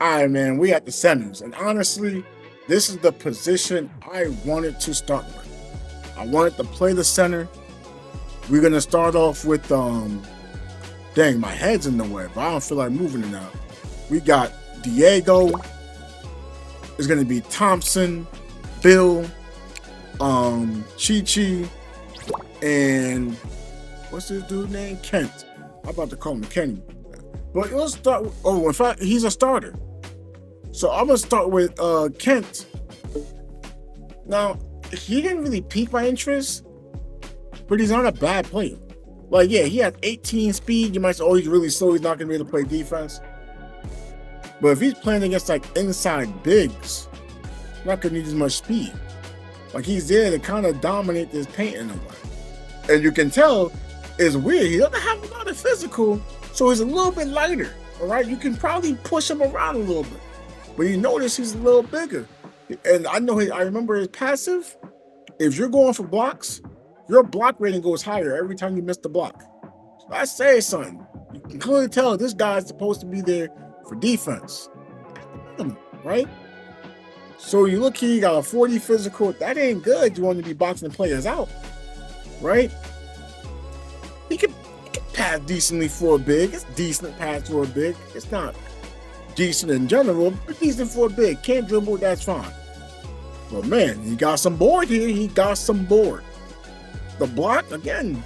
All right, man, we at the centers. And honestly, this is the position I wanted to start with. I wanted to play the center. We're gonna start off with dang, my head's in the way, but I don't feel like moving it now. We got Diego. It's gonna be Thompson, Bill, Chi Chi, and what's this dude name? Kent. I'm about to call him Kenny. But let's start with, oh, in fact, he's a starter. So I'm gonna start with Kent. Now, he didn't really pique my interest, but he's not a bad player. Like, yeah, he has 18 speed. You might say, oh, he's really slow. He's not gonna be able to play defense. But if he's playing against like inside bigs, he's not gonna need as much speed. Like, he's there to kind of dominate this paint in a way. And you can tell it's weird. He doesn't have a lot of physical, so he's a little bit lighter. All right, you can probably push him around a little bit, but you notice he's a little bigger. And I know I remember his passive. If you're going for blocks, your block rating goes higher every time you miss the block. So I say something. You can clearly tell this guy's supposed to be there for defense, right? So you look here, you got a 40 physical. That ain't good. You want to be boxing players out, right? He can pass decently for a big. It's decent pass for a big. It's not decent in general, but decent for a big. Can't dribble, that's fine. But man, he got some board here. He got some board. The block, again,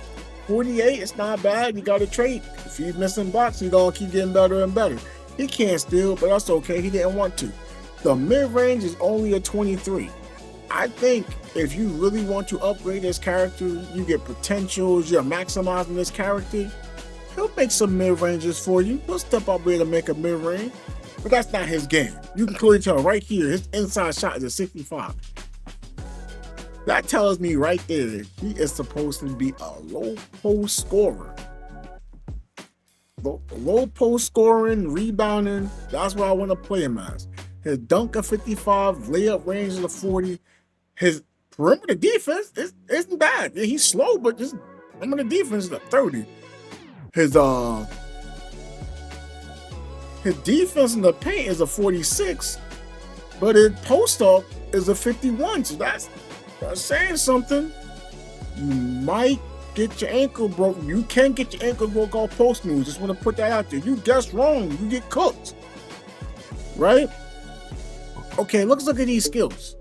48, it's not bad. You got to trade. If he's missing blocks, he's going to keep getting better and better. He can't steal, but that's okay. He didn't want to. The mid-range is only a 23. I think if you really want to upgrade this character, you get potentials, you're maximizing this character, he'll make some mid-ranges for you. He'll step up there to make a mid-range, but that's not his game. You can clearly tell right here, his inside shot is a 65. That tells me right there, he is supposed to be a low post scorer. Low post scoring, rebounding, that's what I want to play him as. His dunk of 55, layup range of 40. His perimeter defense isn't bad. Yeah, he's slow, but his perimeter defense is a 30. His defense in the paint is a 46, but his post up is a 51. So that's saying something. You might get your ankle broken. You can get your ankle broke off post moves. Just want to put that out there. You guess wrong, you get cooked. Right? Okay, let's look at these skills.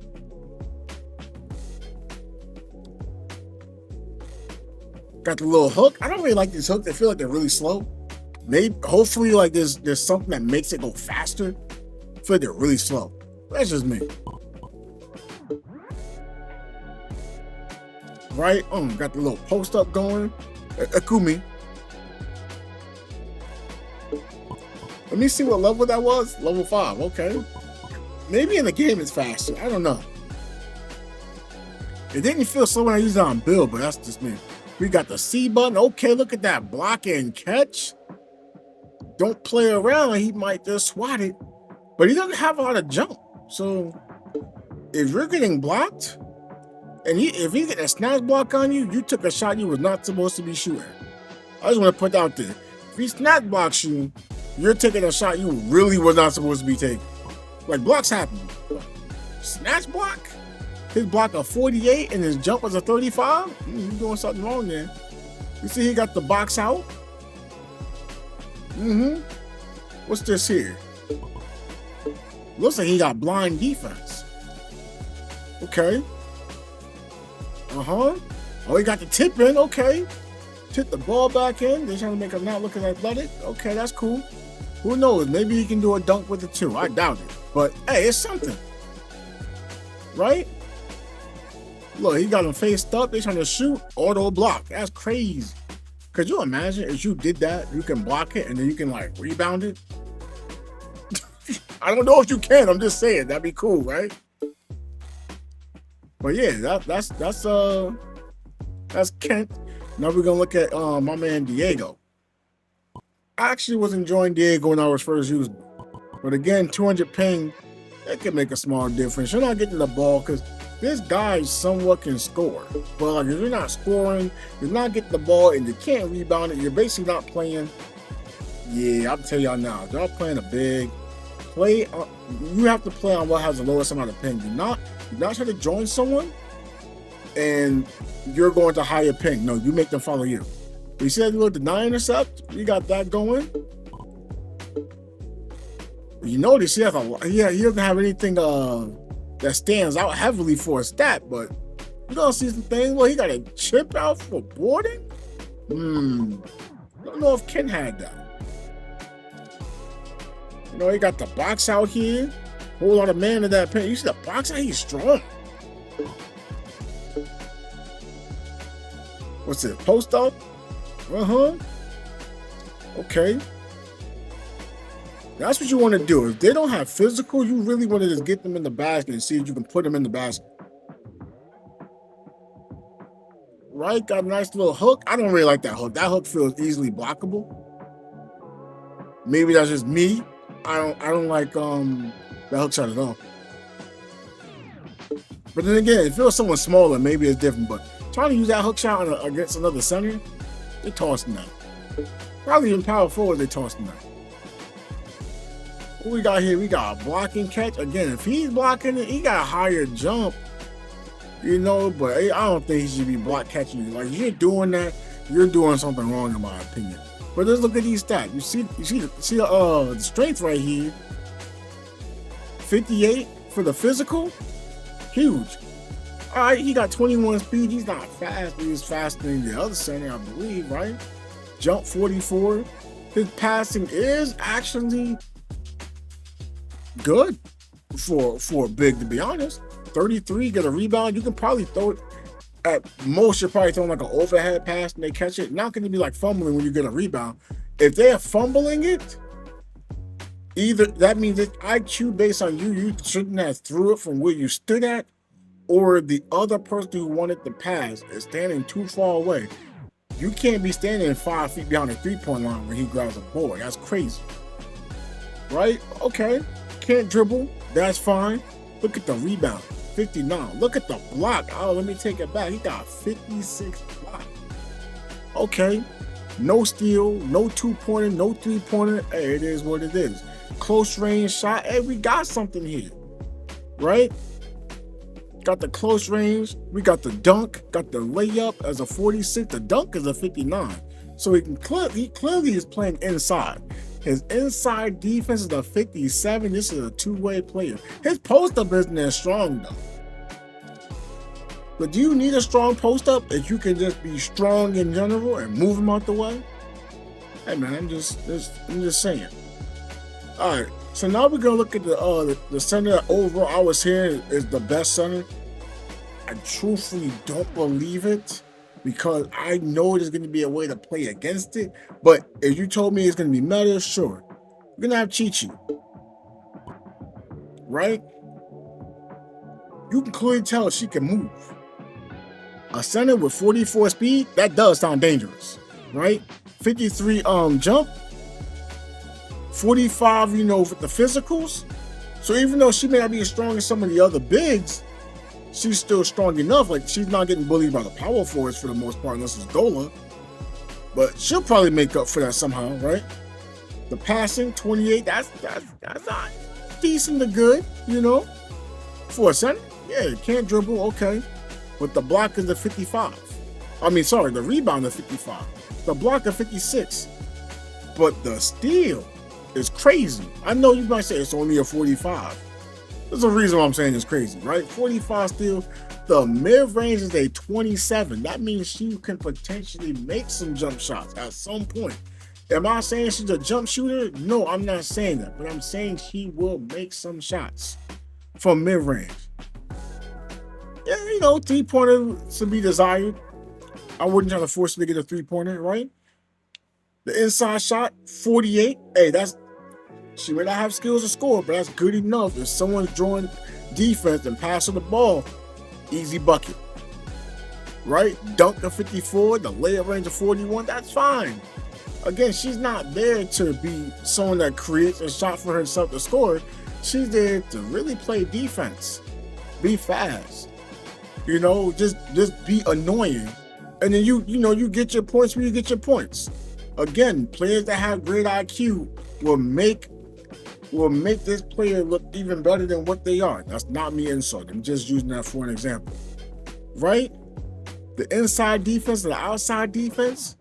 Got the little hook. I don't really like these hooks. I feel like they're really slow. Maybe, hopefully, like there's something that makes it go faster. I feel like they're really slow. That's just me. Right? Got the little post up going. Akumi. Let me see what level that was. Level 5. Okay. Maybe in the game it's faster. I don't know. It didn't feel slow when I used it on Bill, but that's just me. We got the C button. Okay, look at that. Block and catch. Don't play around. He might just swat it. But he doesn't have a lot of jump. So if you're getting blocked, and if he get a snatch block on you, you took a shot you was not supposed to be shooting. I just want to put that out there. If he snatch blocks you, you're taking a shot you really was not supposed to be taking. Like, blocks happen. Snatch block? His block a 48 and his jump was a 35? He's doing something wrong there. You see he got the box out? What's this here? Looks like he got blind defense. Okay. Oh, he got the tip in. Okay. Tip the ball back in. They're trying to make him not look as athletic. Okay, that's cool. Who knows? Maybe he can do a dunk with it too. I doubt it. But hey, it's something. Right? Look, he got him faced up. They're trying to shoot. Auto block. That's crazy. Could you imagine if you did that? You can block it and then you can like rebound it. I don't know if you can. I'm just saying that'd be cool, right? But yeah, that's Kent. Now we're gonna look at my man Diego. I actually was enjoying Diego when I was first using him. But again, 200 ping, it can make a small difference. You're not getting the ball because this guy somewhat can score. But like, if you're not scoring, you're not getting the ball, and you can't rebound it, you're basically not playing. Yeah, I'll tell y'all now, if y'all playing a big, Play. You have to play on what has the lowest amount of ping. Do not try to join someone, and you're going to higher ping. No, you make them follow you. You see that little deny intercept? You got that going. You notice he has he doesn't have anything that stands out heavily for a stat, but you gonna see some things. Well, he got a chip out for boarding. I don't know if Ken had that. You know, he got the box out here. Whole lot of man in that pen. You see the box out? He's strong. What's it? Post up? Okay. That's what you want to do. If they don't have physical, you really want to just get them in the basket and see if you can put them in the basket. Right? Got a nice little hook. I don't really like that hook. That hook feels easily blockable. Maybe that's just me. I don't like that hook shot at all. But then again, if it was someone smaller, maybe it's different. But trying to use that hook shot against another center, they tossing that. Probably even power forward, they tossing that. What we got here? We got a blocking catch. Again, if he's blocking it, he got a higher jump. You know, but I don't think he should be block catching you. Like, if you're doing that, you're doing something wrong in my opinion. But let's look at these stats. You see the strength right here. 58 for the physical. Huge. All right, he got 21 speed. He's not fast, but he's faster than the other center, I believe, right? Jump 44. His passing is actually good for big, to be honest. 33, get a rebound. You can probably throw it at most. You're probably throwing like an overhead pass and they catch it. Not going to be like fumbling when you get a rebound. If they're fumbling it, either that means it's IQ based on you shouldn't have threw it from where you stood at, or the other person who wanted the pass is standing too far away. You can't be standing 5 feet behind the 3-point line when he grabs a board. That's crazy. Right? Okay. Can't dribble. That's fine. Look at the rebound. 59. Look at the block. Oh, let me take it back. He got 56 block. Okay. No steal, no 2-pointer, no 3-pointer. Hey, it is what it is. Close range shot. Hey, we got something here. Right? Got the close range. We got the dunk. Got the layup as a 46. The dunk is a 59. So he clearly is playing inside. His inside defense is a 57. This is a two-way player. His post-up isn't as strong, though. But do you need a strong post-up if you can just be strong in general and move him out the way? Hey, man, I'm just saying. All right, so now we're going to look at the center that overall I was hearing is the best center. I truthfully don't believe it, because I know there's going to be a way to play against it. But if you told me it's going to be meta, sure. We're going to have Chi-Chi. Right? You can clearly tell she can move. A center with 44 speed, that does sound dangerous. Right? 53 jump. 45, with the physicals. So even though she may not be as strong as some of the other bigs, she's still strong enough. Like, she's not getting bullied by the power forwards for the most part, unless it's Gola. But she'll probably make up for that somehow, right? The passing, 28, that's not decent to good, for a center. Yeah, can't dribble, okay. But the block is the 55. The rebound is 55. The block is 56. But the steal is crazy. I know you might say it's only a 45. There's a reason why I'm saying it's crazy, right? 45 steal. The mid-range is a 27. That means she can potentially make some jump shots at some point. Am I saying she's a jump shooter? No, I'm not saying that. But I'm saying she will make some shots from mid-range. Yeah, 3-pointer to be desired. I wouldn't try to force her to get a 3-pointer, right? The inside shot, 48. Hey, she may not have skills to score, but that's good enough. If someone's drawing defense and passing the ball, easy bucket. Right? Dunk of 54, the layup range of 41, that's fine. Again, she's not there to be someone that creates a shot for herself to score. She's there to really play defense. Be fast. Just be annoying. And then you get your points when you get your points. Again, players that have great IQ will make will make this player look even better than what they are. That's not me insulting. I'm just using that for an example. Right? The inside defense and the outside defense,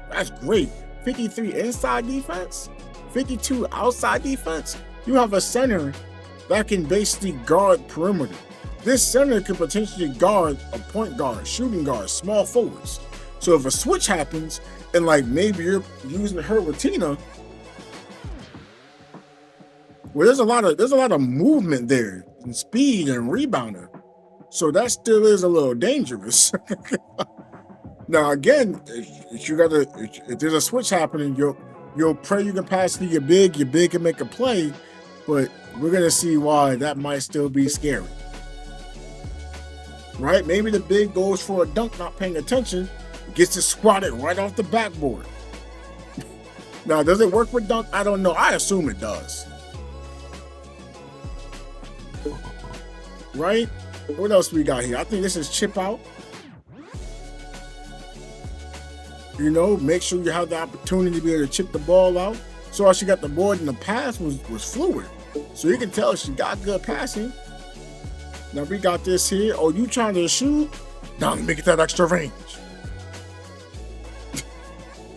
that's great. 53 inside defense, 52 outside defense. You have a center that can basically guard perimeter. This center could potentially guard a point guard, shooting guard, small forwards. So if a switch happens and like maybe you're using her with Tina, well, there's a lot of movement there and speed and rebounding. So that still is a little dangerous. Now again, if there's a switch happening, you'll pray you can pass to your big can make a play, but we're gonna see why that might still be scary. Right? Maybe the big goes for a dunk, not paying attention, gets it swatted right off the backboard. Now, does it work with dunk? I don't know. I assume it does. Right? What else we got here? I think this is chip out. You know, make sure you have the opportunity to be able to chip the ball out. So she got the board and the pass was fluid. So you can tell she got good passing. Now we got this here. Oh, you trying to shoot? Now let me get that extra range.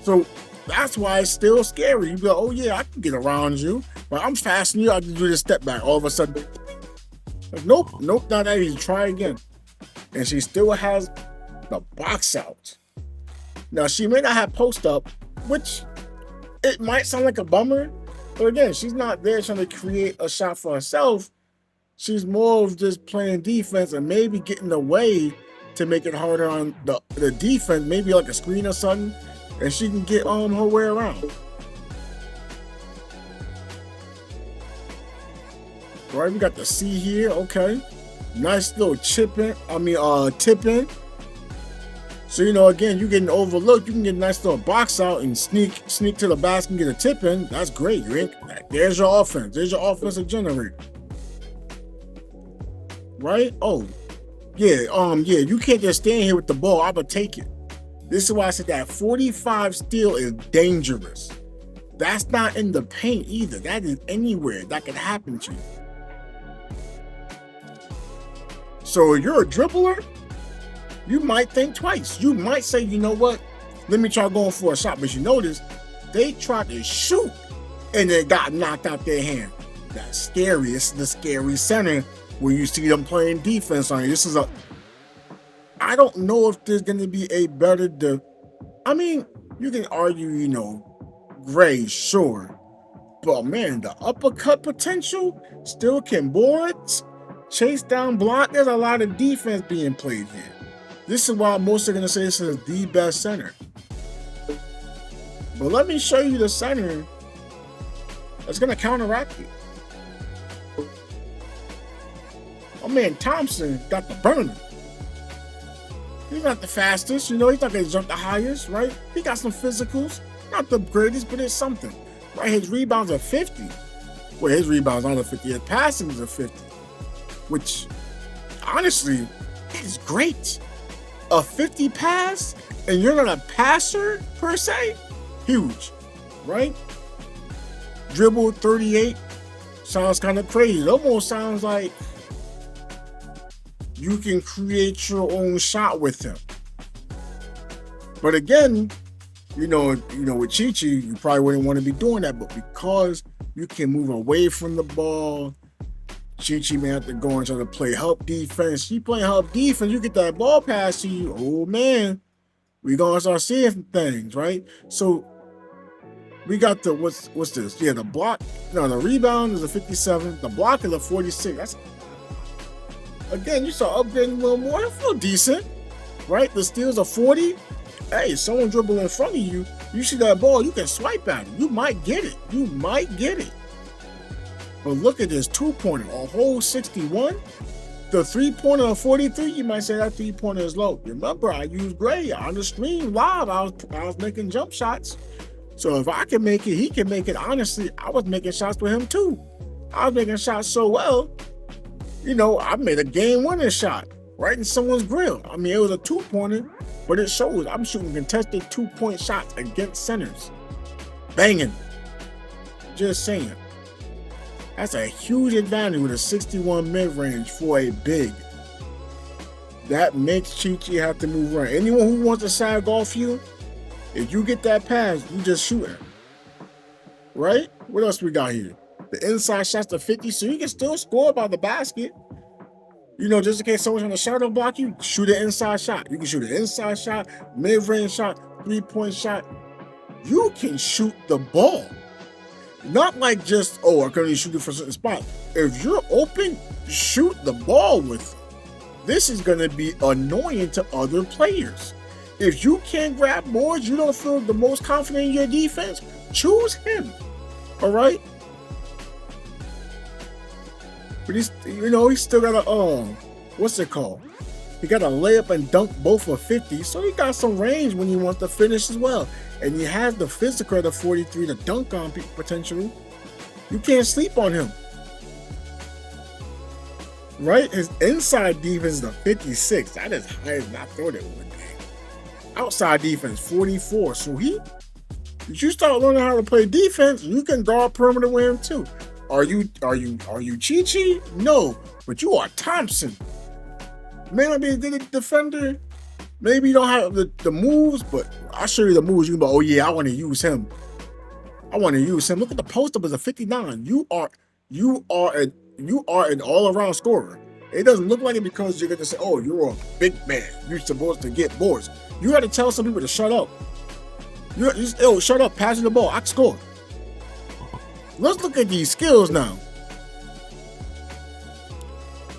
So that's why it's still scary. You be like, oh yeah, I can get around you, but I'm faster than you. I can do this step back. All of a sudden, like, nope, not that easy. Try again. And she still has the box out. Now she may not have post up, which it might sound like a bummer, but again, she's not there trying to create a shot for herself. She's more of just playing defense and maybe getting away to make it harder on the defense, maybe like a screen or something, and she can get her way around. All right, we got the C here, okay. Nice little tipping. So, you know, again, you're getting overlooked. You can get a nice little box out and sneak to the basket and get a tip in. That's great. There's your offense. There's your offensive generator. Right? Oh, yeah, you can't just stand here with the ball. I'm going to take it. This is why I said that 45 steal is dangerous. That's not in the paint either. That is anywhere that can happen to you. So if you're a dribbler, you might think twice. You might say, you know what? Let me try going for a shot. But you notice they tried to shoot and it got knocked out their hand. That's scary. It's the scary center where you see them playing defense on you. I don't know if there's going to be a better, you can argue, you know, Gray, sure. But man, the uppercut potential still can boards, chase down, block. There's a lot of defense being played here. This is why most are going to say this is the best center. But let me show you the center that's going to counteract it. Oh man, Thompson got the burner. He's not the fastest, you know, he's not going to jump the highest, right? He got some physicals. Not the greatest, but it's something. Right? His rebounds are 50. Well, his rebounds aren't 50. His passing is 50. Which, honestly, is great. A 50 pass, and you're not a passer, per se? Huge, right? Dribble 38 sounds kind of crazy. It almost sounds like you can create your own shot with him. But again, you know, with Chi-Chi, you probably wouldn't want to be doing that, but because you can move away from the ball, Chi-Chi may have to go and try to play help defense. She playing help defense, you get that ball pass to you, oh man, we gonna start seeing some things, right? So we got the, what's this? Yeah, the block, no, the rebound is a 57, the block is a 46. That's, again, you saw upgrading a little more, it feel decent, right? The steals are 40. Hey, someone dribble in front of you, you see that ball, you can swipe at it. You might get it. But look at this 2-pointer, a whole 61. The 3-pointer of 43, you might say that 3-pointer is low. Remember, I used Gray on the stream live. I was making jump shots. So if I can make it, he can make it. Honestly, I was making shots with him too. I was making shots so well, you know, I made a game-winning shot right in someone's grill. I mean, it was a 2-pointer, but it shows I'm shooting contested 2-point shots against centers. Banging. Just saying. That's a huge advantage with a 61 mid-range for a big. That makes Chi-Chi have to move around. Anyone who wants to sag off you, if you get that pass, you just shoot her. Right? What else we got here? The inside shot's to 50, so you can still score by the basket. You know, just in case someone's trying to shadow block you, shoot an inside shot. You can shoot an inside shot, mid-range shot, three-point shot. You can shoot the ball. Not like just, oh, I can only shoot it from a certain spot. If you're open, shoot the ball with it. This is going to be annoying to other players. If you can't grab boards, you don't feel the most confident in your defense, choose him. All right? But he's, you know, he's still got a, what's it called? He got a layup and dunk both for 50, so he got some range when he wants to finish as well. And he has the physical at the 43 to dunk on people potentially. You can't sleep on him. Right? His inside defense is a 56. That is high as I thought it would be. Outside defense, 44. So if you start learning how to play defense, you can guard perimeter with him too. Are you Chi-Chi? No, but you are Thompson. May not be a good defender. Maybe you don't have the moves, but I'll show you the moves. You can be, oh yeah, I want to use him. Look at the post up as a 59. You are an all-around scorer. It doesn't look like it because you're going to say, oh, you're a big man. You're supposed to get boards. You got to tell some people to shut up. You just, shut up, pass me the ball. I can score. Let's look at these skills now.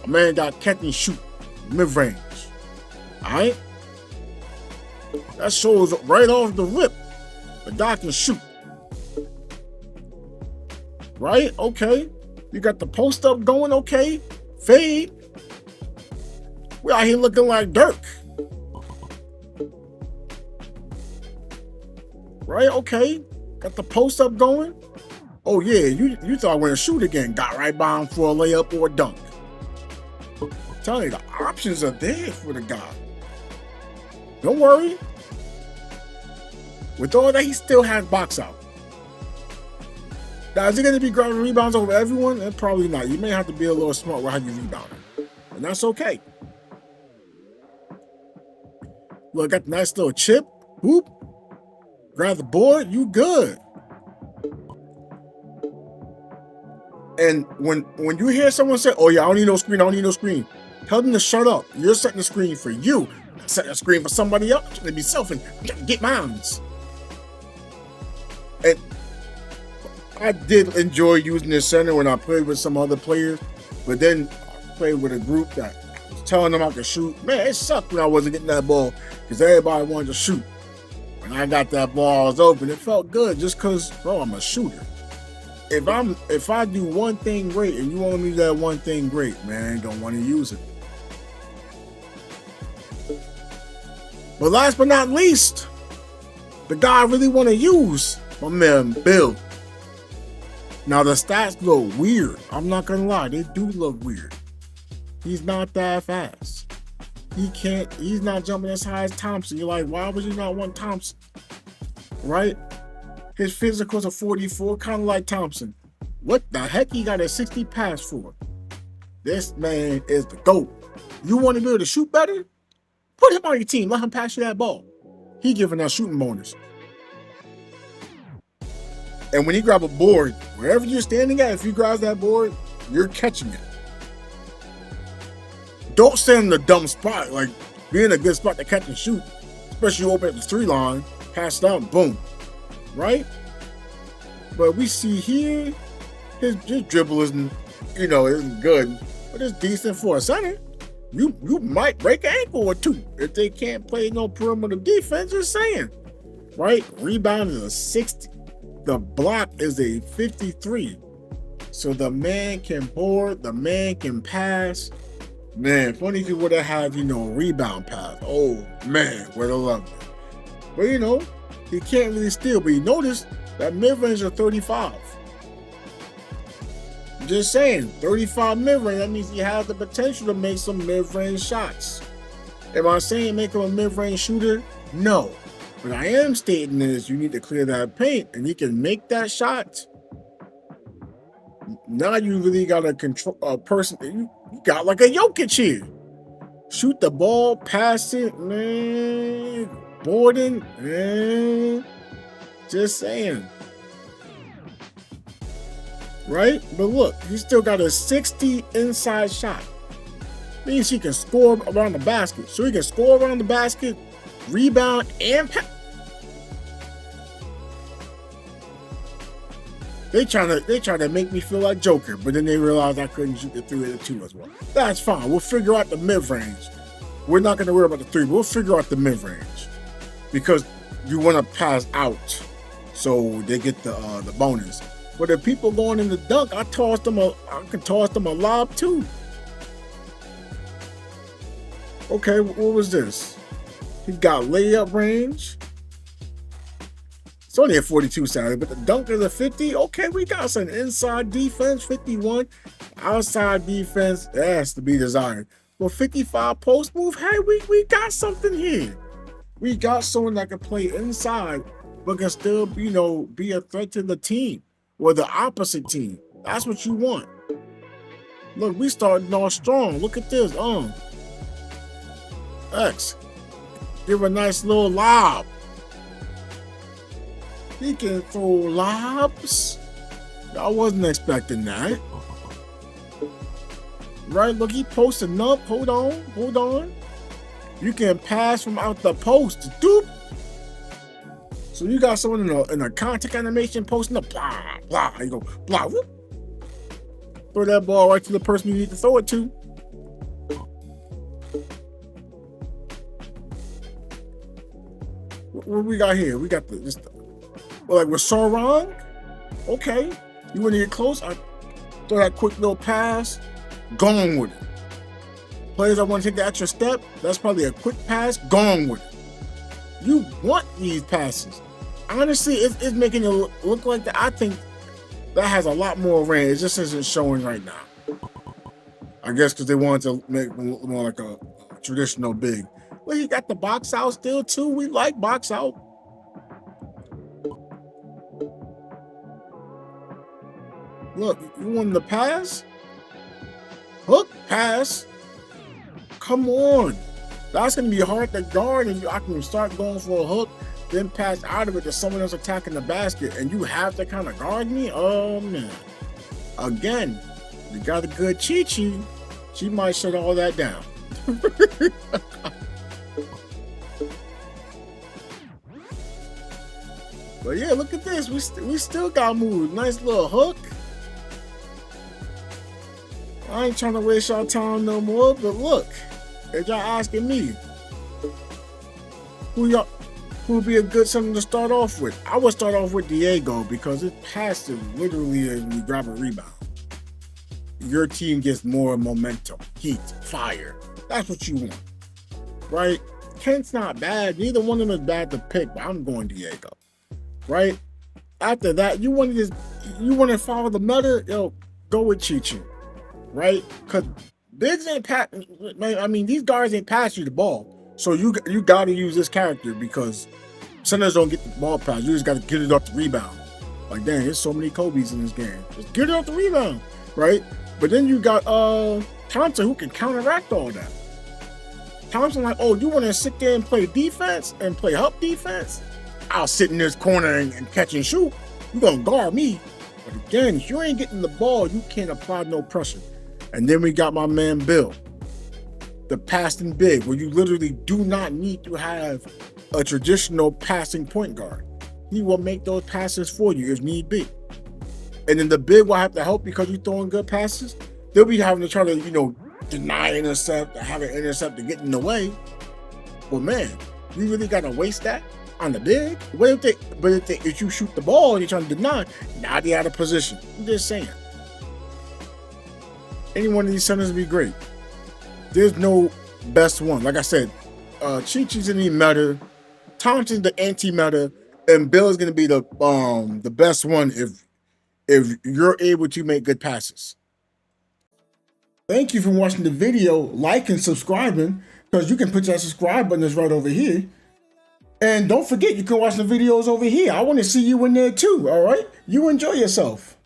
A man got catch and shoot, mid-range. All right? That shows right off the rip. The guy can shoot. Right? Okay. You got the post up going, okay. Fade. We out here looking like Dirk. Right? Okay. Got the post up going. Oh yeah, you thought I was going to shoot again. Got right by him for a layup or a dunk. I'm telling you, the options are there for the guy. Don't worry. With all that, he still has box out. Now, is he going to be grabbing rebounds over everyone? Probably not. You may have to be a little smart with how you rebound. And that's okay. Look, got the nice little chip. Whoop. Grab the board. You good. And when you hear someone say, oh yeah, I don't need no screen. Tell them to shut up. You're setting the screen for you. I'm not setting a screen for somebody else. I'm trying to be selfish. I'm trying to get mines. And I did enjoy using this center when I played with some other players, but then I played with a group that was telling them I could shoot. Man, it sucked when I wasn't getting that ball because everybody wanted to shoot. When I got that ball, I was open. It felt good just because, bro, I'm a shooter. If I do one thing great and you want me to do that one thing great, man, I don't want to use it. But last but not least, the guy I really want to use, my man Bill. Now the stats look weird. I'm not gonna lie, they do look weird. He's not that fast. He's not jumping as high as Thompson. You're like, why would you not want Thompson? Right? His physical's a 44, kind of like Thompson. What the heck he got a 60 pass for? This man is the GOAT. You want to be able to shoot better? Put him on your team. Let him pass you that ball. He giving us shooting bonus. And when he grab a board, wherever you're standing at, if he grabs that board, you're catching it. Don't stand in the dumb spot, like be in a good spot to catch and shoot. Especially you open at the 3 line, pass it out, boom. Right? But we see here, his dribble isn't good, but it's decent for a center. You might break an ankle or two if they can't play no perimeter defense, just saying. Right? Rebound is a 60. The block is a 53. So the man can board, the man can pass. Man, funny if he would have had, rebound pass. Oh, man, would have loved it. But, he can't really steal. But you notice that mid-range is 35. Just saying, 35 mid-range, that means he has the potential to make some mid-range shots. Am I saying make him a mid-range shooter? No. But I am stating is you need to clear that paint and he can make that shot. Now you really got a control a person. You got like a Jokic here. Shoot the ball, pass it, man. Boarding, man. Just saying. Right? But look, he still got a 60 inside shot. Means he can score around the basket. So he can score around the basket, rebound, and pass. They trying to make me feel like Joker, but then they realized I couldn't shoot the 3 or the 2 as well. That's fine. We'll figure out the mid-range. We're not going to worry about the 3, but we'll figure out the mid-range. Because you want to pass out so they get the bonus. But if people going in the dunk, I can toss them a lob too. Okay, what was this? He got layup range. It's only a 42 salary, but the dunk is a 50. Okay, we got some inside defense, 51. Outside defense, that has to be desired. Well, 55 post move, hey, we got something here. We got someone that can play inside, but can still, be a threat to the team or the opposite team. That's what you want. Look, we starting off strong. Look at this. X. Give a nice little lob. He can throw lobs. I wasn't expecting that. Right, look, he posting up. Hold on. You can pass from out the post. Doop. So you got someone in a contact animation posting up. Blah, blah. You go, blah, whoop. Throw that ball right to the person you need to throw it to. What we got here? We got like with Sarang. Okay. You want to get close? I throw that quick little pass. Gone with it. Players that want to take the extra step, that's probably a quick pass. Gone with it. You want these passes. Honestly, it's making it look like that. I think that has a lot more range. It just isn't showing right now. I guess because they wanted to make it more like a traditional big. Well, he got the box out still too. We like box out. Look, you want the pass? Hook pass. Come on. That's going to be hard to guard, and I can start going for a hook, then pass out of it to someone else attacking the basket, and you have to kind of guard me? Oh, man. Again, you got a good Chi-Chi. She might shut all that down. But yeah, look at this. We still got moves. Nice little hook. I ain't trying to waste y'all time no more, but look, if y'all asking me, who would be a good something to start off with? I would start off with Diego because it's passive literally when you grab a rebound. Your team gets more momentum, heat, fire. That's what you want, right? Kent's not bad. Neither one of them is bad to pick, but I'm going Diego, right? After that, you want to follow the meta, go with Chi-Chi. Right? Because bigs ain't these guards ain't pass you the ball. So you got to use this character because centers don't get the ball pass. You just got to get it off the rebound. Like, dang, there's so many Kobe's in this game. Just get it off the rebound, right? But then you got Thompson who can counteract all that. Thompson like, oh, you want to sit there and play defense and play up defense? I'll sit in this corner and catch and shoot. You're going to guard me. But again, if you ain't getting the ball, you can't apply no pressure. And then we got my man Bill, the passing big, where you literally do not need to have a traditional passing point guard. He will make those passes for you if need be. And then the big will have to help because you're throwing good passes. They'll be having to try to, deny intercept, have an intercept to get in the way. But man, you really got to waste that on the big? If you shoot the ball and you're trying to deny, now they're out of position. I'm just saying. Any one of these centers would be great. There's no best one. Like I said, Chi-Chi's in the meta, Thompson's the anti-meta, and Bill's going to be the best one if you're able to make good passes. Thank you for watching the video. Like and subscribing, because you can put that subscribe button that's right over here. And don't forget, you can watch the videos over here. I want to see you in there too, all right? You enjoy yourself.